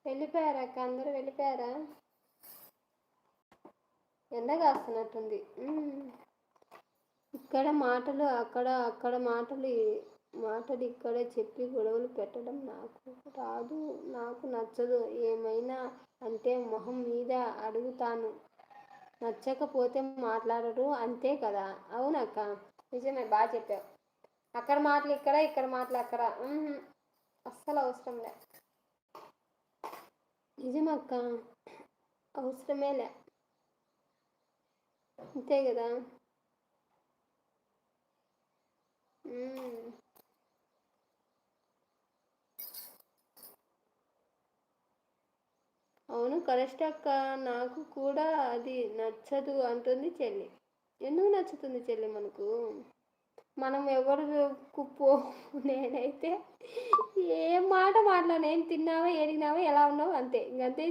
వెళ్ళిపోయారా అక్క? అందరూ వెళ్ళిపోయారా? ఎండ కాస్తున్నట్టుంది. ఇక్కడ మాటలు అక్కడ, అక్కడ మాటలు మాటలు ఇక్కడే చెప్పి గొడవలు పెట్టడం నాకు రాదు, నాకు నచ్చదు. ఏమైనా అంటే మొహం మీద అడుగుతాను, నచ్చకపోతే మాట్లాడరు, అంతే కదా. అవునక్క, నిజమే, బాగా చెప్పావు. అక్కడ మాటలు ఇక్కడ, ఇక్కడ మాటలు అక్కడ, అస్సలు అవసరం లే. నిజమక్క, అవసరమేలే, అంతే కదా. అవును, కరెక్ట్ అక్క. నాకు కూడా అది నచ్చదు అంటుంది చెల్లి. ఎందుకు నచ్చుతుంది చెల్లి మనకు? మనం ఎవరు కుప్పో. నేనైతే ఏ మాట మాట్లాడను. ఏం తిన్నావా, ఏడిగినావా, ఎలా ఉన్నావు, అంతే ఇంకంతే.